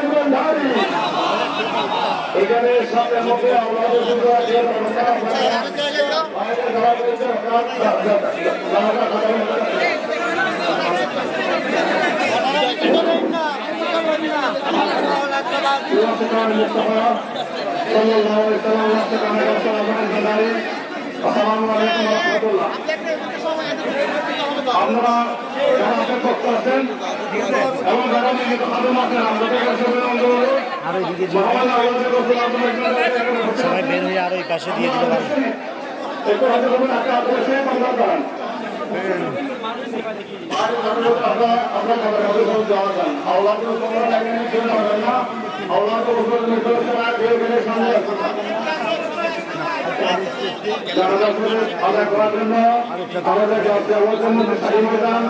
মজবুরধারী এখানে সামনে মধ্যে আমরা আপনারা যারা আপনার পক্ষ আছেন এবং যারা নিয়মিত খাদম আছেন আপনাদের কাছে অনুরোধ সবাই বের হয়ে আর ওই পাশে দিয়ে দিতে পারবেন। আদায় করার জন্য আমাদের ময়দান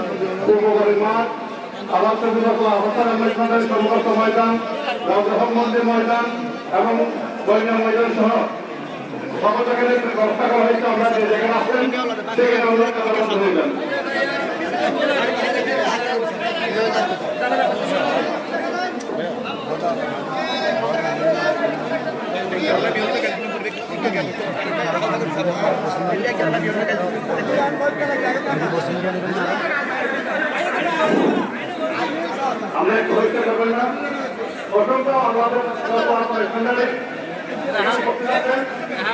পূর্ববাড়ির মাঠ আবার সংঘর্ষ ময়দান মন্দির ময়দান এবং বৈনা ময়দান সহ সকল জায়গায় ব্যবস্থা করা হয়েছে। আমরা যে জায়গায় আসছেন সেখানে অনুরোধ হয়ে যান। আমরা একটু হইতে পারবেন না অসংখ্য আমাদের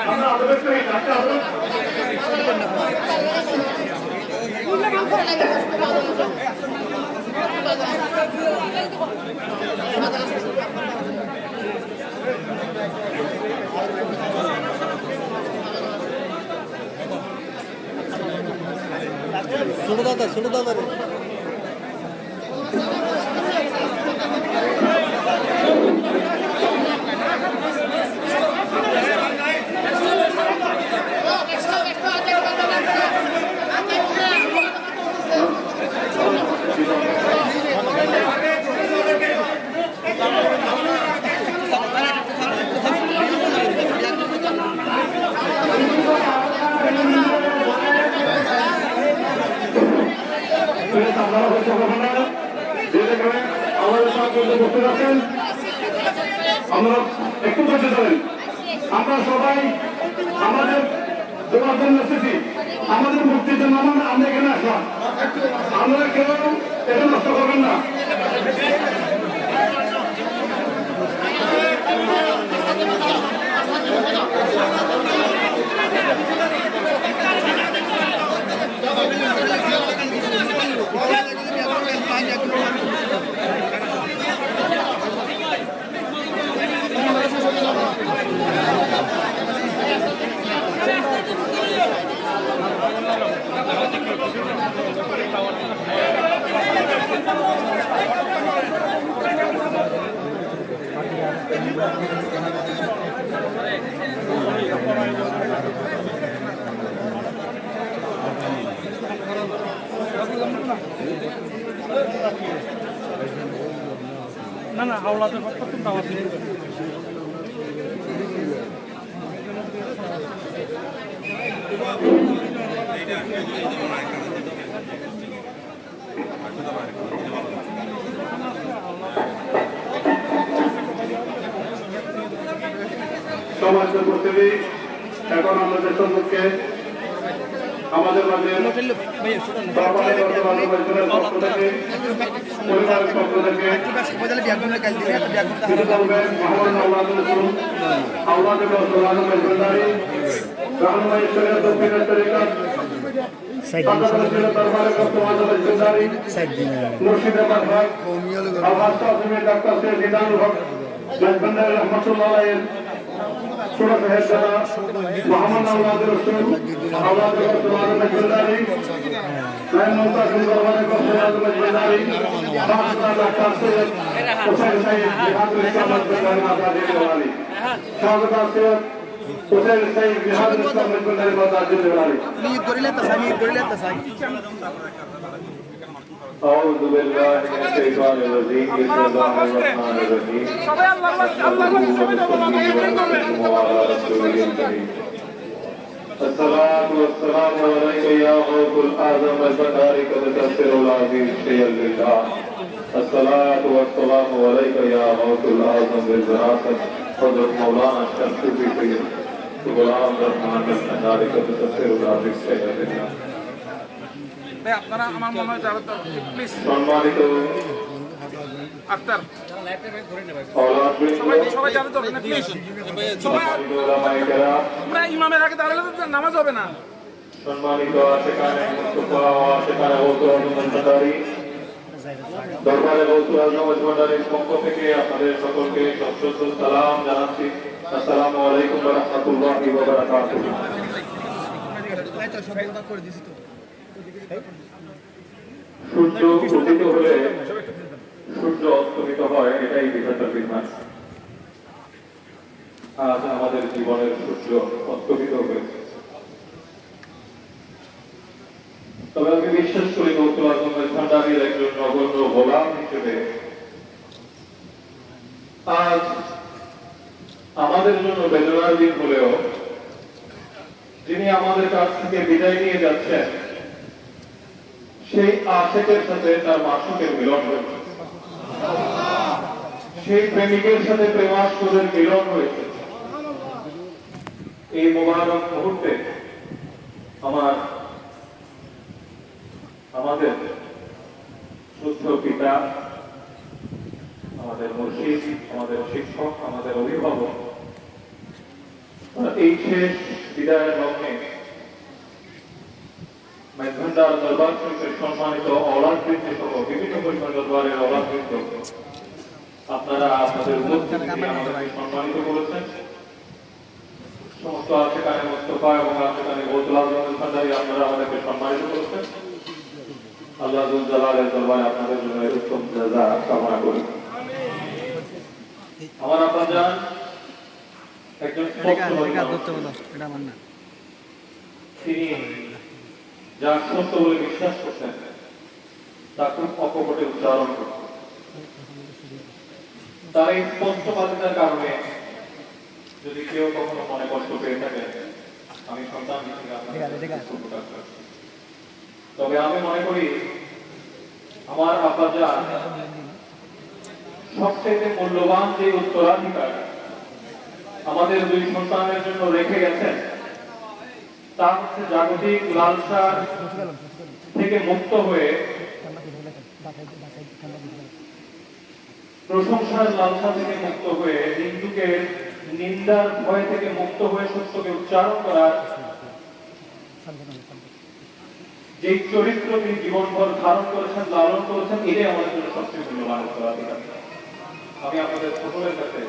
আমরা আদালত করি ছোট দাদা আমরা একটু করতে পারেন। আমরা সবাই আমাদের দেওয়ার জন্য এসেছি, আমাদের মুক্তির জন্য আমরা এখানে আসলাম। আমরা কেউ এটা নষ্ট করবেন না। না না হাওলাতে প্রথম দাওয়াত সমাজের প্রতিনিধি এখন আমাদের সম্মুখে আমাদের মাঝে পরিবারের পক্ষ থেকে মুর্শিদাবাদ ডাক্তার সৈয়দ নিদানুল হক রহমতুল্লাহ ছোট সাহেবজাদা মোহাম্মদ আওলাদ রসুল আওলাদ রসুল আলম মজুমদারি মমতাজ দরবারে কসম আলম মজুমদারি ডাক্তার সৈয়দ হোসেন সাইদ জিহাদুল ইসলাম মজুমদারি মাদাজি দেওয়ালি স্বাগত সৈয়দ হোসেন সাইদ জিহাদুল ইসলাম মজুমদারি মাদাজি দেওয়ালি নিয়ে করিলে তাসাই أعوذ بالله من الشيطان الرجيم بسم الله الرحمن الرحيم الصلاة والسلام عليك يا غوث الأعظم البداري قد تسر العزيز شيئا لله الصلاة والسلام عليك يا غوث الأعظم بالوراثة حضرة مولانا الشمسي سيد غلام الرحمن الحناري تفسير العربي سيدنا ভাই আপনারা আমার মনে হয় যারা প্লিজ সম্মানিত আক্তার অলাদবৃন্দ, সবাই যারা দরকার না প্লিজ সবাই সম্মানিত ওলামায়ে কেরাম, আমরা ইমামের আগে দাঁড়ালে তো নামাজ হবে না। সম্মানিত আশিকানে মুস্তাফা ও আশিকানে গৌসুল আজম ভান্ডারী, দরবারে গৌসুল আজম ভান্ডারীর পক্ষ থেকে আপনাদের সকলকে সশ্রদ্ধ সালাম জানাচ্ছি। আসসালামু আলাইকুম ওয়া রাহমাতুল্লাহি ওয়া বারাকাতুহু। সূর্য উদিত হলে সূর্য অস্তমিত হয়, এটাই বিধাতার বিধান। আজ আমাদের জীবনের সূর্য অস্তমিত হয়েছে, তবে আমি বিশ্বাস করি গৌসুল আজম ভান্ডারীর একজন নগণ্য গোলাম হিসেবে আজ আমাদের জন্য বেদনার দিন হলেও যিনি আমাদের কাছ থেকে বিদায় নিয়ে যাচ্ছেন সেই আশেকের সাথে তার মাসুকের মিলন হয়েছে, সেই প্রেমিকের সাথে প্রেমাস্পদের মিলন হয়েছে। এই মোবারক মুহূর্তে আমাদের শুদ্ধ পিতা, আমাদের মুর্শিদ, আমাদের শিক্ষক, আমাদের অভিভাবক এই শেষ বিদায়ের লগ্নে মেঘভান্ডার দরবার শরীফের সম্মানিত অলাদবৃন্দ সহ বিভিন্ন পরিমাণ দরবারের অলাদবৃন্দ, আপনারা আপনাদের উপস্থিতি আমাদেরকে সম্মানিত করেছেন। সমস্ত আশিকানে মুস্তাফা এবং আশিকানে গৌসুল আজম ভান্ডারী, আপনারা আমাদেরকে সম্মানিত করেছেন। আল্লাহ যুল জালালের দরবারে আপনাদের জন্য উত্তম জাযা কামনা করি। আমার আব্বাজান একজন তিনি যা সত্য বলে বিশ্বাস করতেন তা খুব অকপটে উচ্চারণ করতেন। তার এই স্পষ্টবাদিতার কারণে যদি কেউ কখনো মনে কষ্ট পেয়ে থাকে, আমি সন্তান হিসেবে আপনাদের, তবে আমি মনে করি আমার আব্বাজান সবচেয়ে মূল্যবান যে উত্তরাধিকার আমাদের দুই সন্তানের জন্য রেখে গেছেন তা হচ্ছে জাগতিক লালসা থেকে মুক্ত হয়ে, প্রশংসার লালসা থেকে মুক্ত হয়ে, হিন্দুকে নিন্দার ভয় থেকে মুক্ত হয়ে সত্যকে উচ্চারণ করার যে চরিত্র তিনি জীবনভর ধারণ করেছেন, লালন করেছেন, এটাই আমাদের জন্য সবচেয়ে মূল্যবান উত্তরাধিকার। আমি আপনাদের সকলের কাছে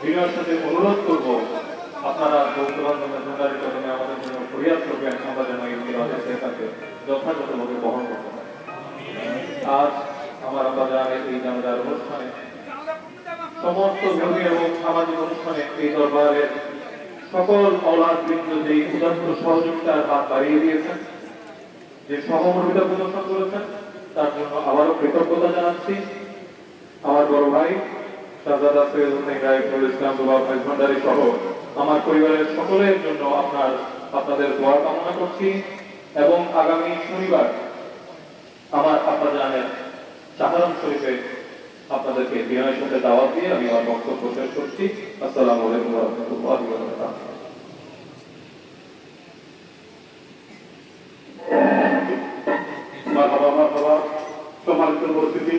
বিনয়ের সাথে অনুরোধ করবো, আপনারা গৌসুল আজম ভান্ডারীর কদমে আমাদের জন্য ফরিয়াদ করবেন, আমরা যেন এই উত্তরাধিকারের কাছে যথাযথভাবে বহন করতে পারি। আজ আমার আব্বাজানের এই জানাজার অনুষ্ঠানে, সমস্ত ধর্মীয় এবং সামাজিক অনুষ্ঠানে এই দরবারের সকল অলাদবৃন্দ যে উদাত্ত সহযোগিতার হাত বাড়িয়ে দিয়েছেন, যে সহমর্মিতা প্রদর্শন করেছেন, তার জন্য আবারও কৃতজ্ঞতা জানাচ্ছি। আমার বড় ভাই শাহজাদা সৈয়দ হোসেন রাইফুল ইসলাম রুবাব ভান্ডারী সহ আমার পরিবারের সকলের জন্য আপনাদের দোয়া কামনা করছি এবং আগামী শনিবার আমার আব্বাজানের চাহারাম শরীফে আপনাদেরকে বিনয়ের সাথে দাওয়াত দিয়ে আমি আমার বক্তব্য শেষ করছি। আসসালামু আলাইকুম ওয়া রাহমাতুল্লাহি ওয়া বারাকাতুহু। সম্মানিত উপস্থিতি,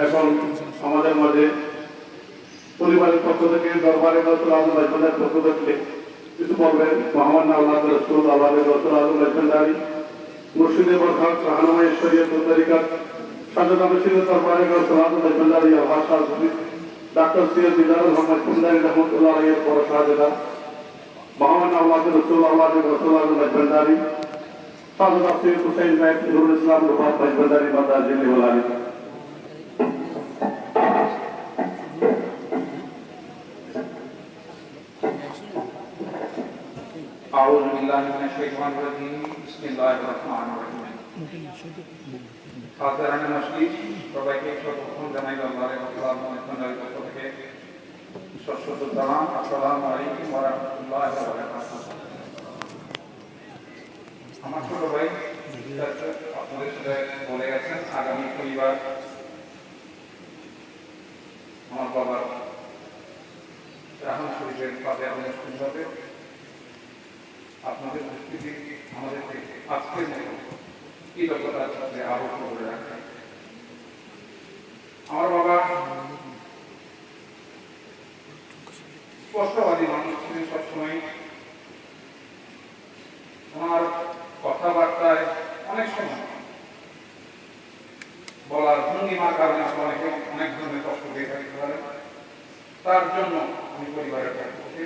এখন আমাদের মাঝে পরিবারের পক্ষ থেকে দরবারে গৌসুল আজম ভান্ডারীর পক্ষ থেকে কিছু বলবেন মোহাম্মদ আল্লাহ রসুল আল্লাহ গৌসুল আজম ভান্ডারী, মুর্শিদে বরখাত রাহনুমায়ে শরীয়ত ও তরিকাত শাহজাদা মসজিদের দরবারে গৌসুল আজম ভান্ডারী ভাষা ডাক্তার সৈয়দ দিদারুল হক ভান্ডারী রহমতুল্লাহ আলাইহির পর শাহজাদা মোহাম্মদ আল্লাহ রসুল আল্লাহ গৌসুল আজম ভান্ডারী, শাহজাদা সৈয়দ হুসাইন সাহেব নুরুল ইসলাম রুবাব ভান্ডারী বান্দার জিন্নি ওয়ালি। أعوذ بالله من الشيطان الرجيم بسم الله الرحمن الرحيم হাজারানে মজলিস, সবাইকে সর্বক্ষণ জানাই দরবারে গৌসুল আজম ভান্ডারীর পক্ষ থেকে সশ্রদ্ধ সালাম। আসসালামু আলাইকুম ওয়া রাহমাতুল্লাহি ওয়া বারাকাতুহু। আমার ছোট ভাই আপনাদের সাথে বলে গেছেন আগামী শনিবার বাবার রাহমান শরীফের পাতে অনুষ্ঠান হবে। আপনাদের উপস্থিতি আমাদের আজকের মতো কৃতজ্ঞতার সাথে আবদ্ধ করে রাখে। আমার বাবা স্পষ্টবাদী মানুষ ছিলেন সবসময়। ওনার কথাবার্তায় অনেক সময় বলার ভঙ্গিমার কারণে অনেকে অনেক ধরনের কষ্ট পেয়ে থাকতে পারে। তার জন্য আমি পরিবারের পক্ষ থেকে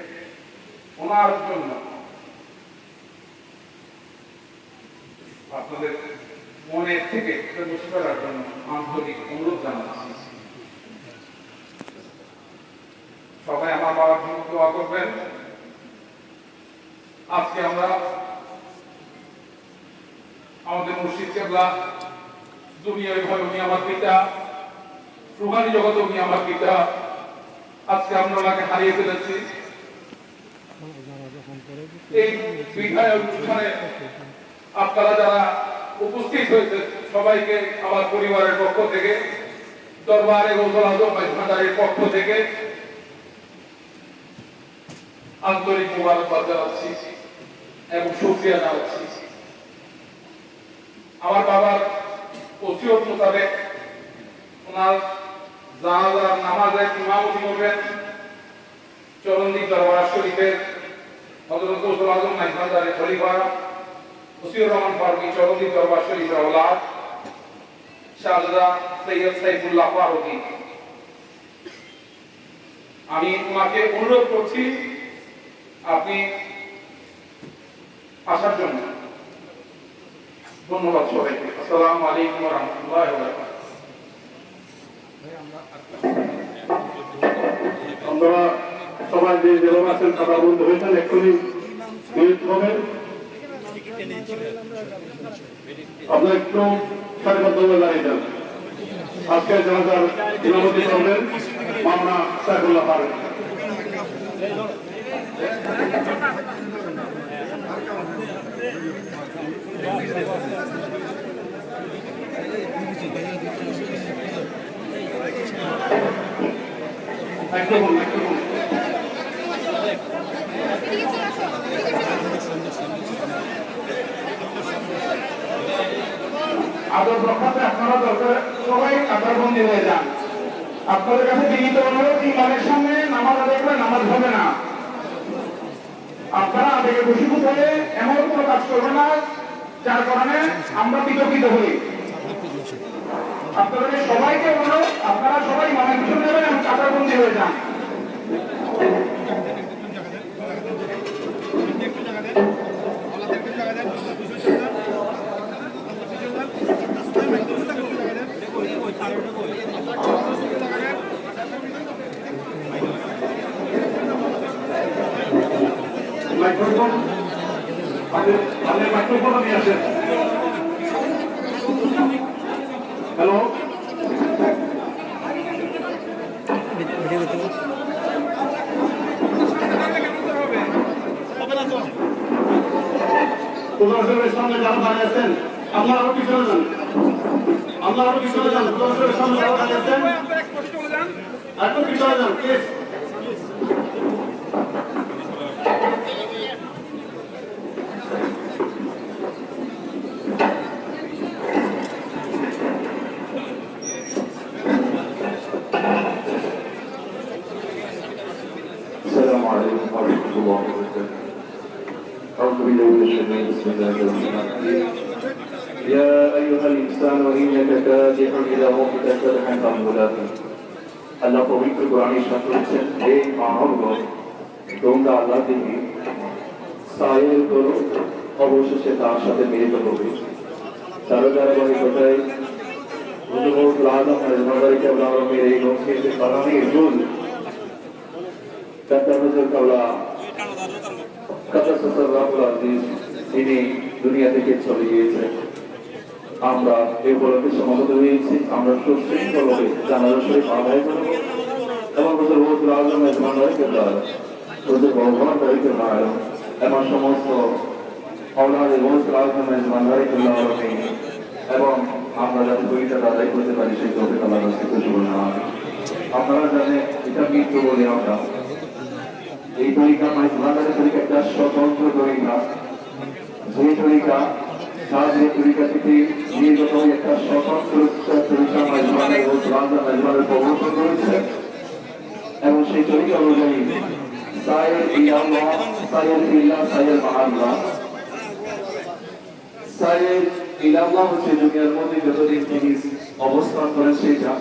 ওনার জন্য আপনাদের মনের থেকে বসে করার জন্য আন্তরিক অনুরোধ জানাচ্ছি। সবাই আমার বাবার জন্য দোয়া করবেন। আজকে আমরা আমাদের মুর্শিদ কেবলা দুনিয়ায় ভাবে উনি আমার পিতা, রুহানি জগতে উনি আমার পিতা। আজকে আমরা ওনাকে হারিয়ে ফেলেছি। এই বিদায় অনুষ্ঠানে আপনারা যারা উপস্থিত হয়েছে সবাইকে আমার পরিবারের পক্ষ থেকে, দরবারে গৌসুল আজম ভান্ডারীর পক্ষ থেকে আন্তরিক মুবারকবাদ জানাচ্ছি এবং শুকরিয়া জানাচ্ছি। আমার বাবার ওসিয়ত মোতাবেক ওনার জানাজার নামাজের ইমামতি করবেন চরণদ্বীপ দরবার শরীফের হযরত গৌসুল আজম ভান্ডারীর খলিফা ওসিউর রহমান ফারুকী চরণদ্বীপ দরবার শরীফের औलाद শাহজাদা সৈয়দ সাইফুল্লাহ ফারুকী। আমি ওনাকে অনুরোধ করছি আপনি আসার জন্য। ধন্যবাদ সবাইকে। আসসালামু আলাইকুম ওয়া রাহমাতুল্লাহি ওয়া বারাকাতুহু। আমরা সবাই যে যেভাবে আছেন কথা বলতে হয়েছেন এক্ষুনি মিনিট হবে। আপনার একটু সারিবদ্ধভাবে দাঁড়িয়ে যান। আজকের জানাজার ইমামতি করবেন মাওলানা সাইফুল্লাহ ফারুকী। আদর রক্ষাতে আপনারা দরকার সবাই কাতারবন্দি হয়ে যান। আপনাদের কাছে বিনীত অনুরোধ, ইমামের সামনে নামাজ আদায় করে নামাজ হবে না। আপনারা আবেগে বশীভূত হয়ে এমন কোনো কাজ করবেন না যার কারণে আমরা বিতর্কিত হই। আপনাদের সবাইকে অনুরোধ, আপনারা সবাই ইমামের পিছনে নেবেন এবং কাতারবন্দি হয়ে যান। মাইক্রোফোন আপনি মাইক্রোফোনটা নিয়ে আসেন। হ্যালো, প্রদর্শনের সামনে যারা দাঁড়িয়ে আছেন আপনারা আরো পিছনে যান, আপনারা আরো পিছনে যান। প্রদর্শনের সামনে যারা দাঁড়িয়ে আছেন একটু পিছনে যান প্লিজ। السلام عليكم ورحمة الله وبركاته. أعوذ بالله من الشيطان بسم الله الرحمن الرحيم. يا أيها الإنسان إنك كادح إلى ربك كدحا فملاقيه. আল্লাহ পবিত্র কোরআনে ইরশাদ করেছেন, হে মানবগণ, তোমরা আল্লাহ থেকে সায়ের করো, অবশেষে তার সাথে মিলিত হবে। তার ধারাবাহিকতায় হুজুর আজম মেজবানদারি কেবলা আলমের এই নকশির বানানি রুল তিনি দুনিয়া থেকে চলে গিয়েছেন। আমরা এই উপলক্ষে সমাগত হয়েছি। আমরা সুশৃঙ্খলভাবে জানাজা শরীফ আদায় করব এবং হুজুর আজম মেজবানদারি কেবলা হুজুর ভগবানদারি কেবলা আলম এবং সমস্ত औलाद হুজুর আজম মেজবানদারি কেবলা আলমী এবং আমরা যাতে দুইটা আদায় করতে পারি সেই তৌফিক আল্লাহর কাছে কবুল করুন। আপনারা জানেন এটা মৃত্যু বলে আমরা এই তরিকা মাইজবান্ডারের তরিকা একটা স্বতন্ত্র তরিকা, যে তরিকা যে তরিকা থেকে নির্গত একটা স্বতন্ত্র তরিকা মাইজবান্ডারের প্রবর্তন করেছে এবং সেই তরিকা অনুযায়ী সায়ের ইলাল্লাহ, সায়ের ইল্লাহ, সায়ের মাআল্লাহ। সায়ের ইলাল্লাহ হচ্ছে দুনিয়ার মধ্যে যতদিন জিনিস অবস্থান করেন সেটা,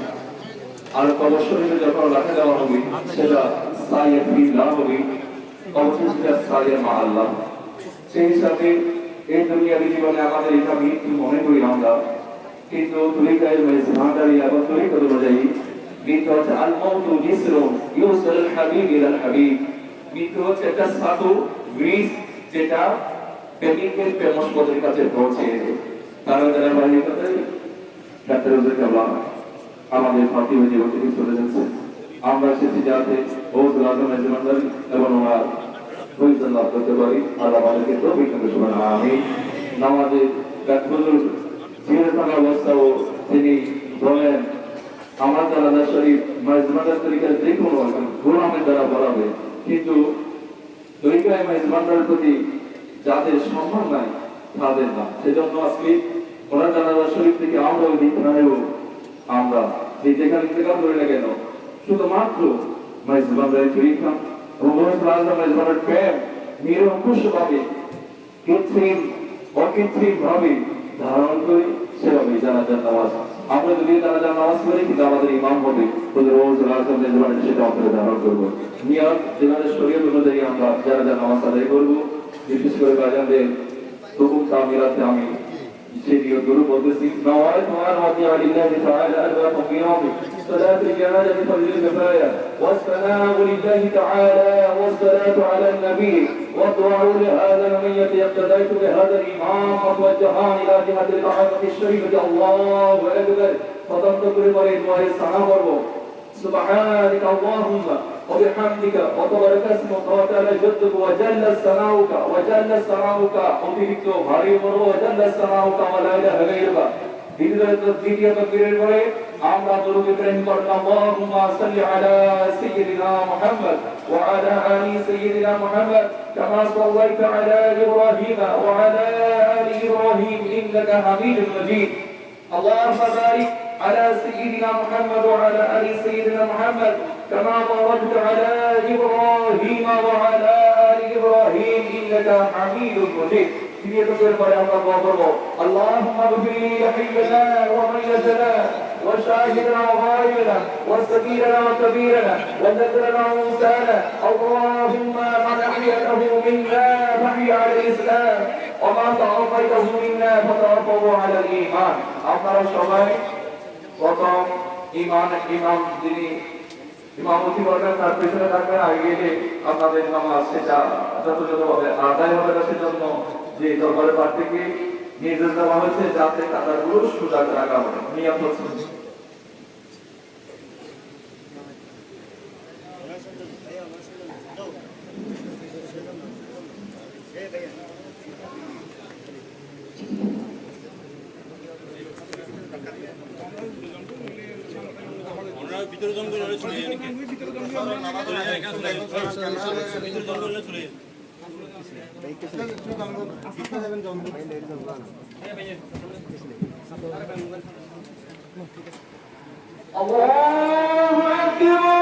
আর কবর শরীরে যখন রাখা দেওয়া হবে সেটা সায়ের ইল্লাহ হবে, অবশিষ্ট সায়ের মাআল্লাহ। সেই হিসাবে এই দুনিয়ার জীবনে আমাদের এটা মৃত্যু মনে করি আমরা, কিন্তু তরিকায় মাইজভান্ডারি এবং তরিকা অনুযায়ী মৃত্যু হচ্ছে আল মাউতু জিসরুন ইউসাল হাবিব ইলাল হাবিব। মৃত্যু হচ্ছে একটা সাধু ব্রিজ যেটা প্রেমিকের প্রেমস্পদের কাছে পৌঁছে গেছে। তারা যারা বাইরে কথা ডাক্তার কাবলা আমাদের ফাতিমা জীবন থেকে চলে যাচ্ছে, আমরা এসেছি যাতে ওসুল আজম মাইজভান্ডারি এবং ওনার পরিচয় লাভ করতে পারি। আল্লাহ আমাদেরকে তৌফিক দান করুন। আমিন। নামাজের হুজুর জিয়ারতের অবস্থাও তিনি বলেন আমার জানাজা শরীফ মাইজভান্ডার তরিকার যে কোনো গোলামের দ্বারা বলাবে, কিন্তু তরিকায় মাইজভান্ডারের প্রতি যাদের সম্মান নাই তাদের না। সেজন্য আজকে ওনার জানাজা শরীফ থেকে আমরা ওই দীক্ষায়ও আমরা যেখানে ইন্তেকাল করি না কেন শুধুমাত্র মাইজভান্ডারের তরিকা এবং মাইজভান্ডারের প্রেম নিরঙ্কুশভাবে কৃত্রিম অকৃত্রিম ভাবে ধারণ করি, সেভাবে জানাজার নামাজ আমরা যদি জানাজার নামাজ পড়ি কিন্তু আমাদের ইমাম হবে সেটা অন্তরে ধারণ করবো। নিয়ত যেনাদের শরীয়ত অনুযায়ী আমরা জানাজার নামাজ আদায় করবো। বিশেষ করে বাজানদের হুকুম তামিলাতে আমি সেই নিয়তগুলো বলতেছি। নওয়াইত ওয়া রাদিয়া লিল্লাহি তাআলা আরওয়াহুম বিয়াউমি সালাতুল জানাজাতি ফারজুল কিফায়া ওয়াস সালামু লিল্লাহি তাআলা ওয়াস সালাতু আলান নবী ওয়া দুআউ লিহাযা الميت يقتديت بهذا الامام وتوجهان الى جهه الكعبه الشريفه الله اكبر فتنت করে পরে দোয়ায়ে সানা করব। سبحانك اللهم وبحمدك وتبارك اسمك وتعالى جدك وجل ثناؤك وجل ثناؤك অতিরিক্ত ভারী বড় وجل ثناؤك ولا اله غيرك। দ্বিতীয় তাকবীরের পরে আমরা দরুদ প্রেরণ করলাম আল্লাহুম্মা সাল্লি আলা সাইয়্যিদিনা মুহাম্মদ ওয়া আলা আলি সাইয়্যিদিনা মুহাম্মদ কামা সাল্লাইতা আলা ইব্রাহিম ওয়া আলা আলি ইব্রাহিম ইন্নাকা হামিদুম মাজিদ। আল্লাহুম্মা বারিক على سيدنا محمد وعلى آل سيدنا محمد كما باركت على إبراهيم وعلى آل إبراهيم إنك حميد مجيد। اللهم اغفر لحينا وميتنا وشاهدنا وغائبنا وصغيرنا وكبيرنا وذكرنا وانثانا. اللهم من احييته منا فحي على الاسلام وما توفيته منا فتوفه على الايمان. আপনারা সবাই প্রথম ইমাম যিনি ইমামতি করবেন তার পেছনে থাকবেন, আগে গেলে আপনাদের নামাজ সেটা যথাযথভাবে আদায় হবে না। সেজন্য যে দরবারের পাঠ থেকে নির্দেশ দেওয়া হয়েছে যাতে কাতারগুলো সোজা রাখা হবে। নিয়ত হচ্ছে ভিতরে জঙ্গল হলে চলে যায় নাকি? ভিতরে জঙ্গল হলে চলে যায়। আল্লাহু আকবার।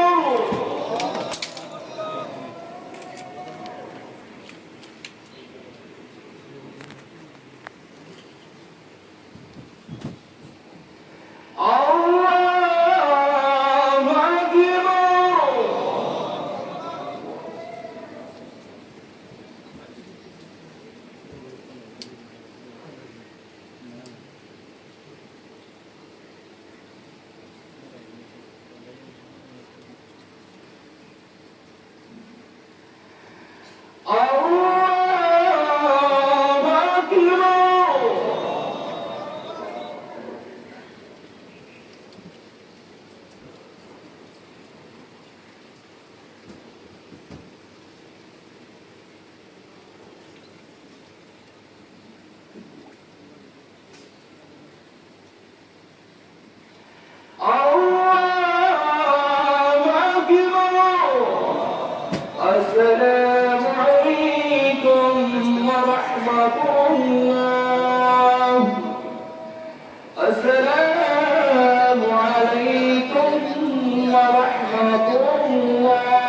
ورحمة الله. السلام عليكم ورحمة الله.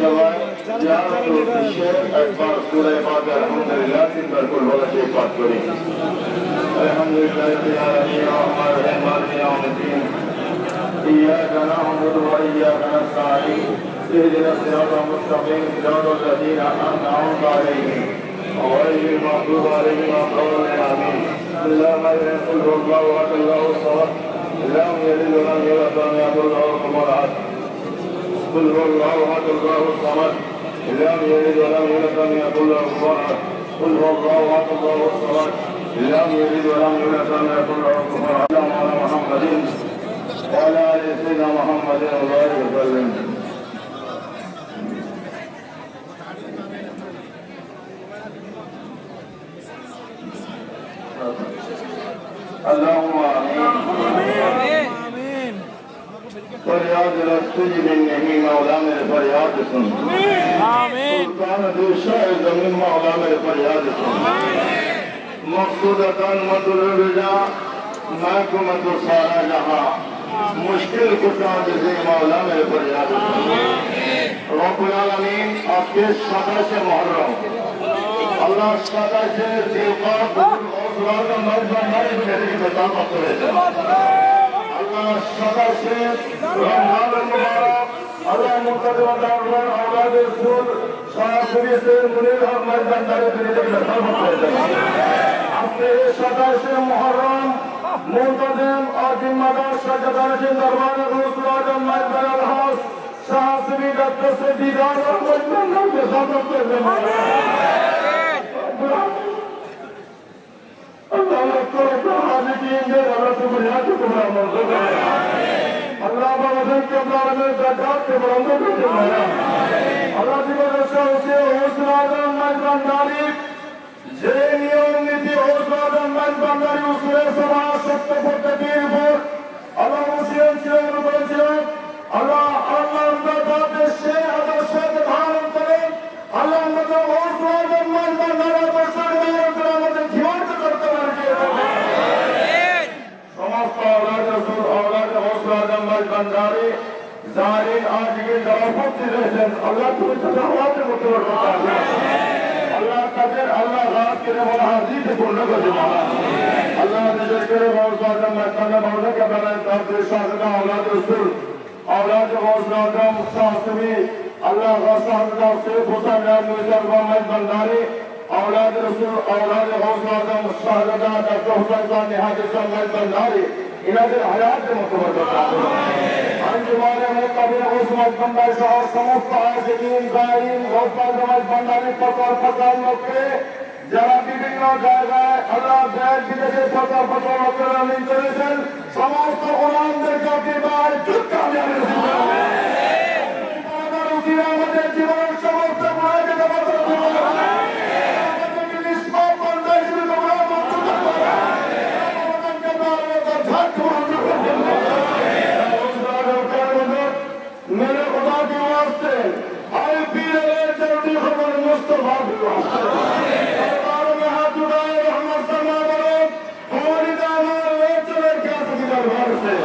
সবাই একবার সূরা ফাতিহা আলহামদুলিল্লাহ তিনবার কুল বলা শেষ পাঠ করি আলহামদুলিল্লাহ রাব্বিল আলামিন আর-রাহমানির রাহিম মালিকি ইয়াউমিদ্দিন ইয়্যাকা না'বুদু ওয়া ইয়্যাকা নাস্তাঈন ইহদিনাস সিরাতাল মুস্তাকিম সিরাতাল লাযীনা আন'আমতা আলাইহিম গhayril মাগদূবি আলাইহিম ওয়া আমিন আল্লাহুম্মা কুল হুয়াল্লাহু আহাদ আল্লাহুস Samad lam yalid wa lam yulad wa lam yakul lahu kufuwan ahad قل هو الله احد الله الصمد لم يلد ولم يولد ولم يكن له كفوا احد قل هو الله احد الله الصمد لم يلد ولم يولد ولم يكن له كفوا احد على محمد وعلى ال سيدنا محمد وبارك وسلم اللهم امين फरियाद रस्तुजी बिन नहीं मौला मेरे फरियाद सुन सुल्तान दूसरा जमीन मौला मेरे फरियाद सुन मकसूदतन मतलूबा मैं को मत सारा जहां मुश्किल कुटा जैसे मौला मेरे फरियाद सुन रब्बुल आलमीन आपके सदा से मुहर्रम अल्लाह सदा से दिलक़ात और का मर्द हमारे मेरे बता पाते हैं अल्लाह सदा से रमजान मुबारक अल्लाह मुक़द्दम दारुल औलाद रसूल साहबी से मुनीर अहमद बंदारे दुनिया के सब होते हैं अपने सदा से मुहर्रम मुंतजिम और जिम्मेदार सजदार से दरबार रसूल आजम महबूब अल-हस साहबी डॉक्टर से दीदार और मजमन के सब होते हैं अल्लाह को हाजी की इंदे अल्लाह को बुनियाद को बड़ा मंजूर है अल्लाह बाबा के अल्लाह में ज़कात के बरंदों को जमाया अल्लाह की वजह से उसे हौसला आदम मजबंदारी जे नियम नीति हौसला आदम मजबंदारी उसने समाज सत्य को तकीर पर अल्लाह मुस्लिम से रुपये अल्लाह अंदर से आदर्श धारण करे अल्लाह मतलब हौसला आदम मजबंदारी पर जीवन समस्त औलाद रसूल औलाद हौसला आदम बंदारी जाहिर आज के दवाफत से रहसन अल्लाह को तजावत मुतवर होता है अल्लाह कदर अल्लाह रात के वाला हाजिर को न कर देना अल्लाह नजर करे हौसला आदम बंदा मौला के बनाए तब शाहदा औलाद रसूल औलाद हौसला आदम साहबी अल्लाह हौसला से हुसैन मोहम्मद बंदारी औलाद रसूल औलाद हौसला आदम शाहदा डॉक्टर हुसैन खान निहाद मोहम्मद बंदारी इनादर हयात से मुतवर होता है अंजुमान मुतबिर उस्मान बंदारी शहर समस्त आशिकीन गायरीन हौसला आदम बंदारी पसार पसार लोके যারা বিভিন্ন জায়গায় আল্লাহ দেশ বিদেশে প্রচার প্রচার করেন চলেছেন সমস্ত গোলামদেরকে আপনি ভাই কামিয়াবি নসিব করুন আমাদের জীবনের সমস্ত গুনাহকে ক্ষমা করে দিন আমাদেরকে নিষ্পাপ বান্দা হিসেবে তোমরা মঞ্জুর করো আমাদেরকে তার ঝাঁক মঞ্জুর করে দিন मेरे खुदा के वास्ते आई पीर जरूरी खबर मुस्तफा के वास्ते दरबार में हाथ उठाए रहमत समा करो हमारी दामार ले चले क्या सभी दरबार से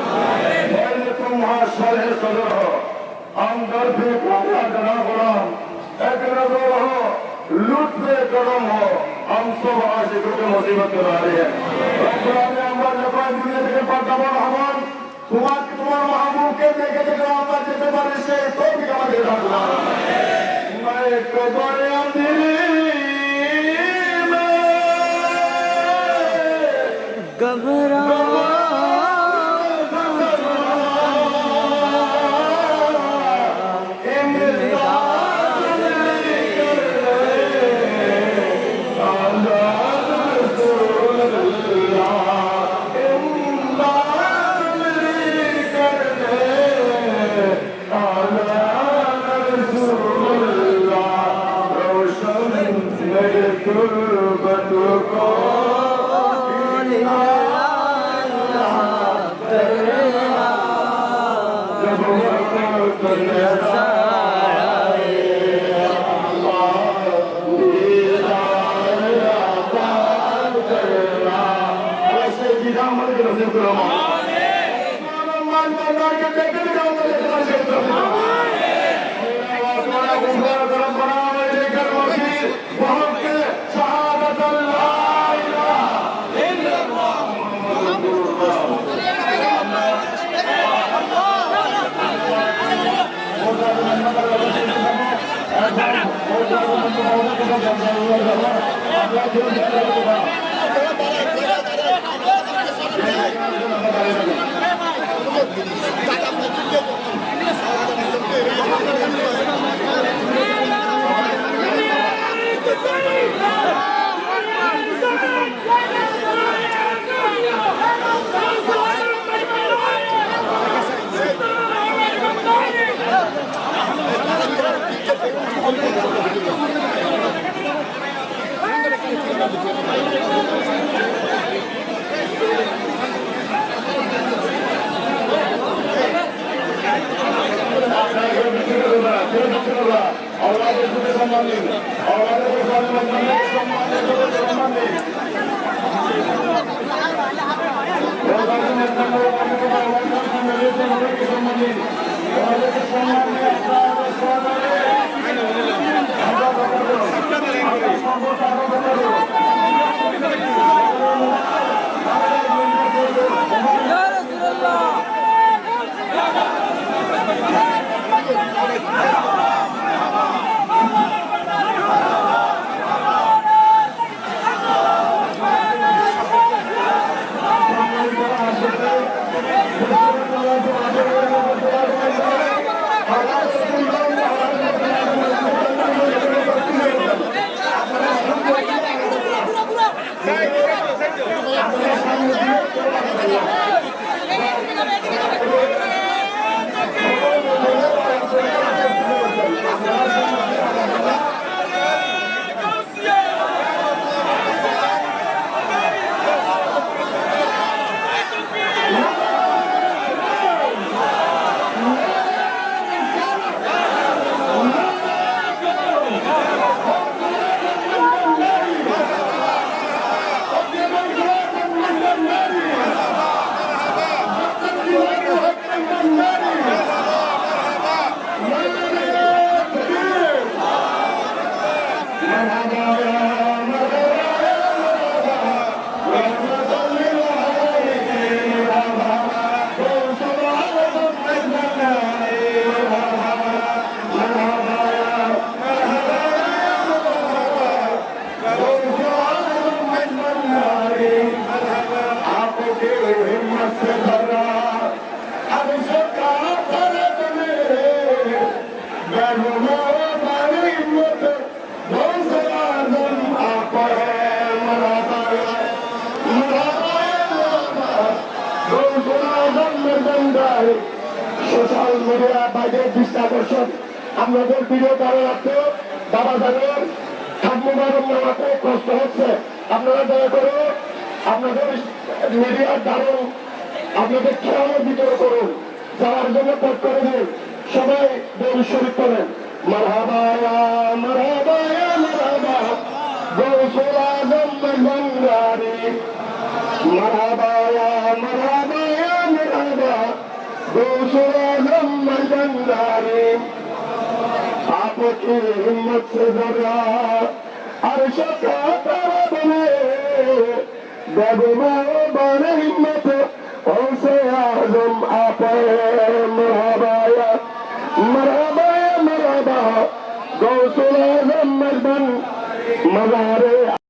पहले तुम वहाँ शरह सदर हो हम दर पे काया जना गुलाम एक नजर हो लुत्फ करम हो हम सब आशिकों के मुसीबत के बारे हैं रब्बुल ने हमारे जबान दुनिया के पर्दाबान हमान तुम्हार महबूब के देखे देखे আমরা যেতে পারি সেই তৌফিক আমাদের দান করুন मैं कदर अंधेरे में घबरा غفرانك ربنا وإليك المصير وحق شهادة لا إله إلا الله محمد رسول সোশ্যাল মিডিয়া বাইরে দৃষ্টি আকর্ষণ আপনাদের ভিডিও ভালো লাগতো বাবা জানেন ঠাকুমার নামাতে কষ্ট হচ্ছে আপনারা দয়া করে আপনাদের মিডিয়ার দ্বারা আপনাদের খেয়াল ভিতরে করুন যাওয়ার জন্য পথ করে দিন সবাই দৌড় শরীর করেন মারহাবায়া মারহাবায়া মারহাবা গৌসুল আজম বঙ্গারি মারহাবায়া মারহাবায়া মারহাবা गौसुल आज़म मजंदारी आपकी हिम्मत से जरा अर्श का तारा बने